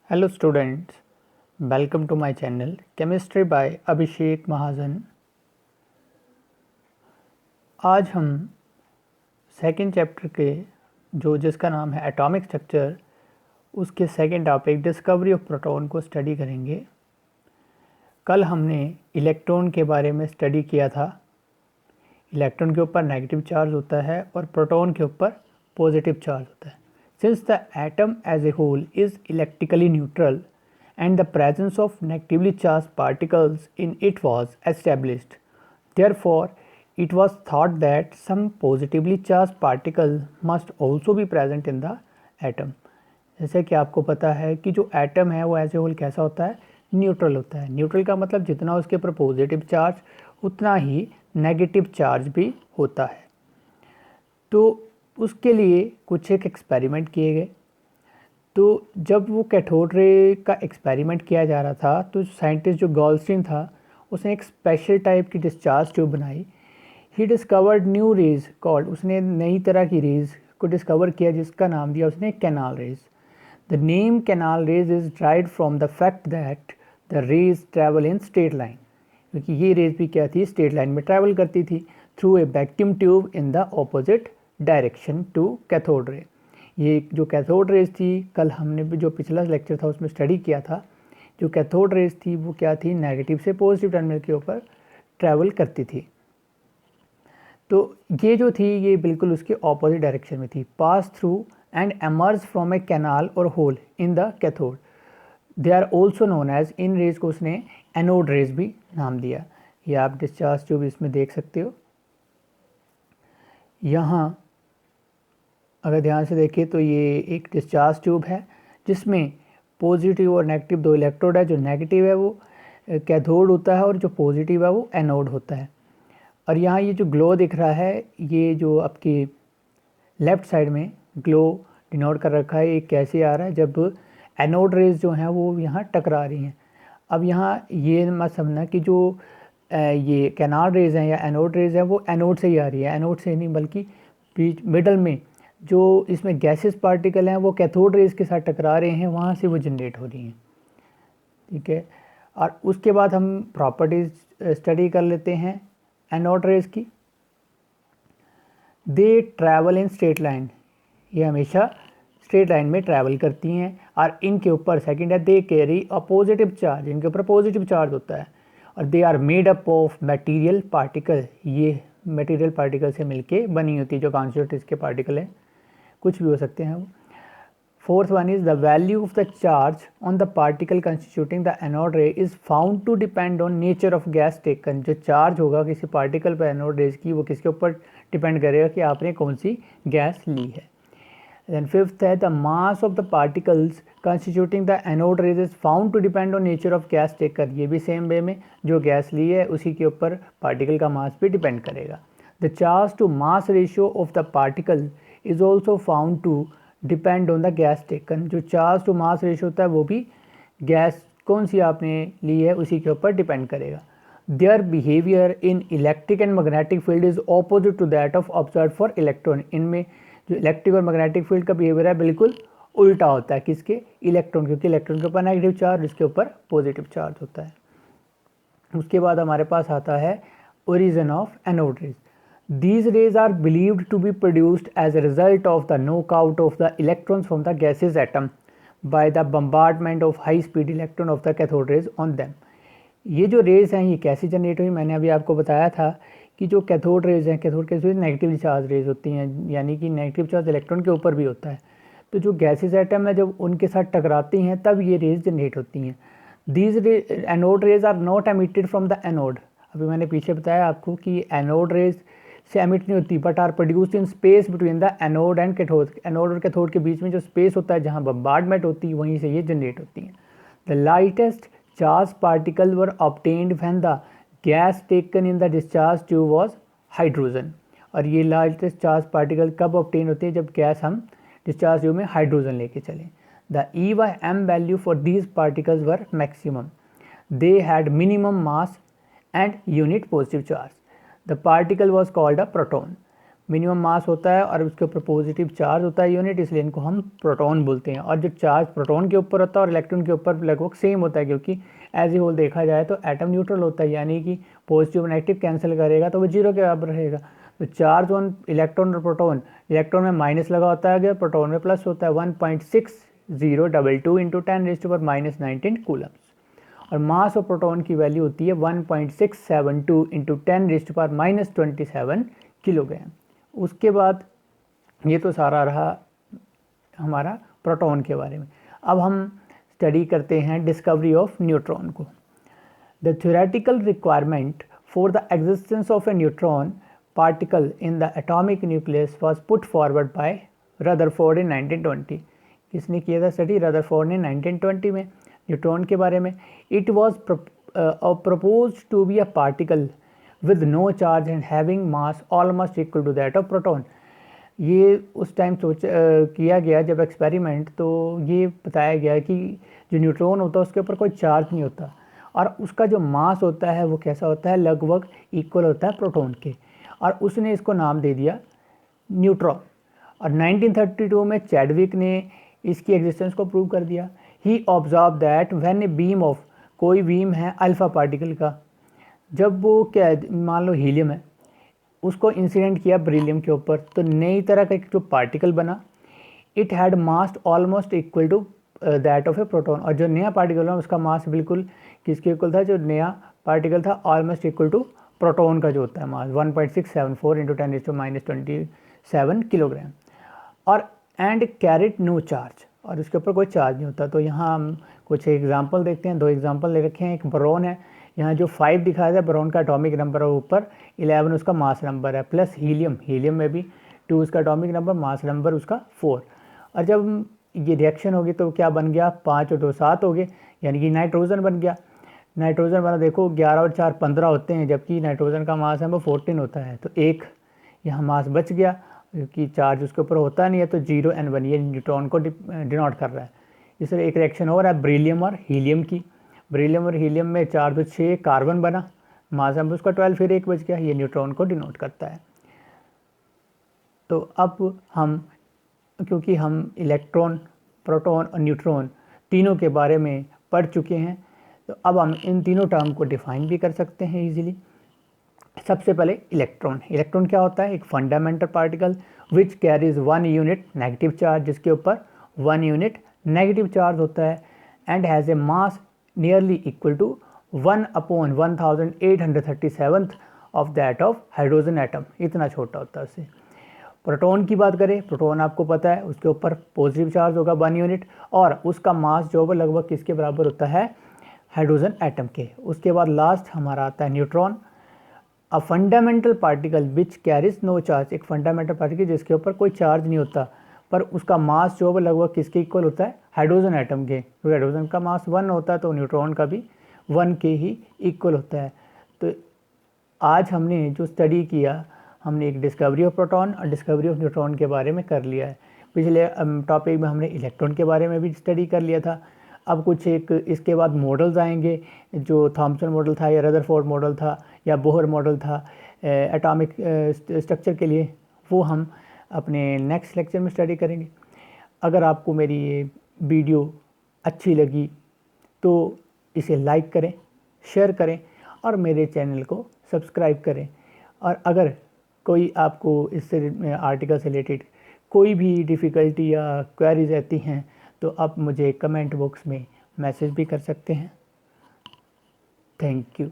Hello students, welcome to my channel Chemistry by अभिषेक महाजन। आज हम second chapter के जिसका नाम है एटॉमिक स्ट्रक्चर, उसके second topic discovery of proton को स्टडी करेंगे। कल हमने इलेक्ट्रॉन के बारे में स्टडी किया था। इलेक्ट्रॉन के ऊपर नेगेटिव चार्ज होता है और प्रोटॉन के ऊपर पॉजिटिव चार्ज होता है। Since the atom as a whole is electrically neutral and the presence of negatively charged particles in it was established, therefore it was thought that some positively charged particle must also be present in the atom। जैसे कि आपको पता है कि जो atom है वो as a whole कैसा होता है, न्यूट्रल होता है। न्यूट्रल का मतलब जितना उसके ऊपर पॉजिटिव चार्ज उतना ही नेगेटिव चार्ज भी होता है। तो उसके लिए कुछ एक एक्सपेरिमेंट किए गए। तो जब वो कैथोड रे का एक्सपेरिमेंट किया जा रहा था तो साइंटिस्ट जो गॉल्स्टीन था उसने एक स्पेशल टाइप की डिस्चार्ज ट्यूब बनाई। He discovered new rays called, उसने नई तरह की रेज को डिस्कवर किया जिसका नाम दिया उसने canal raise. The name canal raise is dried from the fact that the raise travel in straight line, क्योंकि ये रेज भी क्या थी, स्ट्रेट लाइन में ट्रैवल करती थी through a vacuum tube in the opposite direction to cathode ray. ये जो कैथोड रेज थी, कल हमने भी जो पिछला लेक्चर था उसमें स्टडी किया था, जो कैथोड रेज थी वो क्या थी, नेगेटिव से पॉजिटिव टर्मिनल के ऊपर ट्रैवल करती थी। तो ये जो थी ये बिल्कुल उसके ऑपोजिट डायरेक्शन में थी। Pass through and emerge from a canal और hole in the cathode, they are also known as, इन रेज को उसने एनोड रेज भी नाम दिया। ये आप डिस्चार्ज ट्यूब इसमें देख सकते हो। यहाँ अगर ध्यान से देखें तो ये एक डिस्चार्ज ट्यूब है जिसमें पॉजिटिव और नेगेटिव दो इलेक्ट्रोड है। जो नेगेटिव है वो कैथोड होता है और जो पॉजिटिव है वो एनोड होता है। और यहाँ ये जो ग्लो दिख रहा है, ये जो आपकी लेफ़्ट साइड में ग्लो डिनोट कर रखा है, ये कैसे आ रहा है, जब एनोड रेज जो हैं वो यहाँ टकरा रही हैं। अब यहाँ ये मत समझना कि जो ये कैनाल रेज हैं या एनोड रेज है वो एनोड से ही आ रही है, एनोड से नहीं बल्कि बीच मिडल में जो इसमें गैसेस पार्टिकल हैं वो कैथोड रेज के साथ टकरा रहे हैं, वहाँ से वो जनरेट हो रही हैं। ठीक है, और उसके बाद हम प्रॉपर्टीज स्टडी कर लेते हैं एनोड रेज की। दे ट्रैवल इन स्ट्रेट लाइन, ये हमेशा स्ट्रेट लाइन में ट्रैवल करती हैं। और इनके ऊपर सेकंड है they carry a positive charge, इनके ऊपर पॉजिटिव चार्ज होता है। और they are made up of material particle, ये मटेरियल पार्टिकल से मिलके बनी होती है जो कॉन्स्टिट्यूट इसके पार्टिकल है, कुछ भी हो सकते हैं वो। Fourth one is the value of the charge on the particle constituting the anode ray is found to depend on nature of gas taken. जो चार्ज होगा किसी पार्टिकल पर एनोड रेज की, वो किसके ऊपर डिपेंड करेगा कि आपने कौन सी गैस ली है। देन फिफ्थ है the mass of the particles constituting the anode rays is found to depend on nature of gas taken. ये भी सेम वे में जो गैस ली है उसी के ऊपर पार्टिकल का मास भी डिपेंड करेगा। The charge to mass ratio of the particle is also found to depend on the gas taken. जो चार्ज टू मास रेशियो होता है वो भी गैस कौन सी आपने ली है उसी के ऊपर डिपेंड करेगा। Their behaviour in electric and magnetic field is opposite to that of observe for electron. इनमें जो इलेक्ट्रिक और मैग्नेटिक फील्ड का बिहेवियर है बिल्कुल उल्टा होता है किसके, इलेक्ट्रॉन, क्योंकि इलेक्ट्रॉन के ऊपर नेगेटिव चार्ज, इसके ऊपर पॉजिटिव चार्ज होता है। उसके बाद हमारे पास आता है origin of anode rays. These rays are believed to be produced as a result of the knockout of the electrons from the gaseous atom by the bombardment of high speed electron of the cathode rays on them। ये जो raise हैं ये कैसे generate हुई, मैंने अभी आपको बताया था कि जो कैथोड रेज हैं, कैथोड के नेगेटिव चार्ज रेज होती हैं, यानी कि नेगेटिव चार्ज इलेक्ट्रॉन के ऊपर भी होता है। तो जो गैसेस एटम है जब उनके साथ टकराती हैं तब ये रेज जनरेट होती हैं। These anode rays are not emitted from the anode. अभी मैंने पीछे बताया आपको कि एनोड रेज से एमिट नहीं होती but are produced in space between the anode and cathode. Anode और कैथोड के बीच में जो स्पेस होता है जहाँ बम्बार्डमेंट होती है वहीं से ये जनरेट होती हैं। The lightest charge particle were obtained when the gas taken in the discharge tube was hydrogen. और ये लाइटेस्ट चार्ज पार्टिकल कब ऑब्टेन होते हैं, जब गैस हम डिस्चार्ज ट्यूब में हाइड्रोजन लेके चलें। The E/m value for these particles were maximum, they had minimum mass and unit positive charge. The particle was called a proton. Minimum mass होता है और उसके ऊपर पॉजिटिव चार्ज होता है यूनिट, इसलिए इनको हम प्रोटॉन बोलते हैं। और जो चार्ज प्रोटॉन के ऊपर होता है और इलेक्ट्रॉन के ऊपर लगभग सेम होता है, क्योंकि एज ए होल देखा जाए तो एटम न्यूट्रल होता है, यानी कि पॉजिटिव और नेगेटिव कैंसिल करेगा तो वो जीरो के बराबर रहेगा। तो चार्ज ऑन इलेक्ट्रॉन और प्रोटॉन, इलेक्ट्रॉन में माइनस लगा होता है, प्रोटॉन में प्लस होता है। 1.6022 इंटू 10⁻⁻19 कूलम्स। और मास ऑफ प्रोटॉन की वैल्यू होती है 1.672 इंटू 10⁻⁻27 किलोग्राम। उसके बाद ये तो सारा रहा हमारा प्रोटॉन के बारे में। अब हम स्टडी करते हैं डिस्कवरी ऑफ न्यूट्रॉन को। The theoretical requirement for the existence of a neutron particle in the atomic nucleus was put forward by Rutherford in 1920। किसने किया था स्टडी? रदरफोर्ड ने 1920 में न्यूट्रॉन के बारे में। It was propose to be a particle with no charge and having mass almost equal to that of proton. ये उस टाइम किया गया जब एक्सपेरिमेंट, तो ये बताया गया कि जो न्यूट्रॉन होता है उसके ऊपर कोई चार्ज नहीं होता और उसका जो मास होता है वो कैसा होता है, लगभग इक्वल होता है प्रोटॉन के, और उसने इसको नाम दे दिया न्यूट्रॉन। और 1932 में चैडविक ने इसकी एग्जिस्टेंस को प्रूव कर दिया। He observe that when a beam of, कोई बीम है अल्फा पार्टिकल का, जब वो क्या मान लो हीलियम है, उसको इंसिडेंट किया बेरिलियम के ऊपर, तो नई तरह का एक जो पार्टिकल बना, it had mass almost equal to that of a proton. और जो नया पार्टिकल है उसका मास बिल्कुल किसके इक्वल था? जो नया पार्टिकल था ऑलमोस्ट इक्वल टू प्रोटॉन का जो होता है मास 1.674 इंटू 10⁻⁻27 किलोग्राम। और एंड कैरिड नो चार्ज, और उसके ऊपर कोई चार्ज नहीं होता। तो यहाँ हम कुछ एग्जांपल देखते हैं। दो एग्जांपल ले रखे हैं। एक बोरॉन है, यहाँ जो 5 दिखाया था बोरॉन का एटॉमिक नंबर है, ऊपर 11 उसका मास नंबर है, प्लस हीलियम, हीलियम में भी 2 उसका एटॉमिक नंबर, मास नंबर उसका 4। और जब ये रिएक्शन होगी तो क्या बन गया? 5 और 2 7 हो गए, यानी कि नाइट्रोजन बन गया। नाइट्रोजन वाला देखो 11 और 4 15 होते हैं, जबकि नाइट्रोजन का मास है वो 14 होता है। तो एक यहाँ मास बच गया, क्योंकि चार्ज उसके ऊपर होता नहीं है, तो 0 and 1 ये न्यूट्रॉन को डिनोट कर रहा है। इसलिए एक रिएक्शन हो रहा है बेरिलियम और हीलियम की। बेरिलियम और हीलियम में 4 तो 6 कार्बन बना, मास नंबर उसका 12, फिर एक बच गया, ये न्यूट्रॉन को डिनोट करता है। तो अब हम, क्योंकि हम इलेक्ट्रॉन, प्रोटॉन और न्यूट्रॉन तीनों के बारे में पढ़ चुके हैं, तो अब हम इन तीनों टर्म को डिफाइन भी कर सकते हैं इजीली। सबसे पहले इलेक्ट्रॉन। इलेक्ट्रॉन क्या होता है? एक fundamental particle which carries 1 unit negative charge, जिसके ऊपर 1 यूनिट नेगेटिव चार्ज होता है, and has a mass nearly equal to 1/1837 of that of hydrogen atom. इतना छोटा होता है उससे। प्रोटॉन की बात करें, प्रोटॉन आपको पता है उसके ऊपर पॉजिटिव चार्ज होगा 1 यूनिट, और उसका मास जो है लगभग किसके बराबर होता है? हाइड्रोजन एटम के। उसके बाद लास्ट हमारा आता है neutron, a fundamental particle which carries no charge. एक फंडामेंटल पार्टिकल जिसके ऊपर कोई चार्ज नहीं होता, पर उसका मास जो है लगभग किसके इक्वल होता है? हाइड्रोजन एटम के। तो हाइड्रोजन का मास 1 होता है, तो न्यूट्रॉन का भी 1 के ही इक्वल होता है। तो आज हमने जो स्टडी किया, हमने एक डिस्कवरी ऑफ प्रोटॉन और डिस्कवरी ऑफ न्यूट्रॉन के बारे में कर लिया है। पिछले टॉपिक में हमने इलेक्ट्रॉन के बारे में भी स्टडी कर लिया था। अब कुछ एक इसके बाद मॉडल्स आएंगे, जो थॉमसन मॉडल था या रदरफोर्ड मॉडल था या बोहर मॉडल था एटॉमिक स्ट्रक्चर के लिए, वो हम अपने नेक्स्ट लेक्चर में स्टडी करेंगे। अगर आपको मेरी ये वीडियो अच्छी लगी तो इसे लाइक करें, शेयर करें और मेरे चैनल को सब्सक्राइब करें। और अगर कोई आपको इससे आर्टिकल से रिलेटेड कोई भी डिफ़िकल्टी या क्वेरीज रहती हैं तो आप मुझे कमेंट बॉक्स में मैसेज भी कर सकते हैं। Thank you.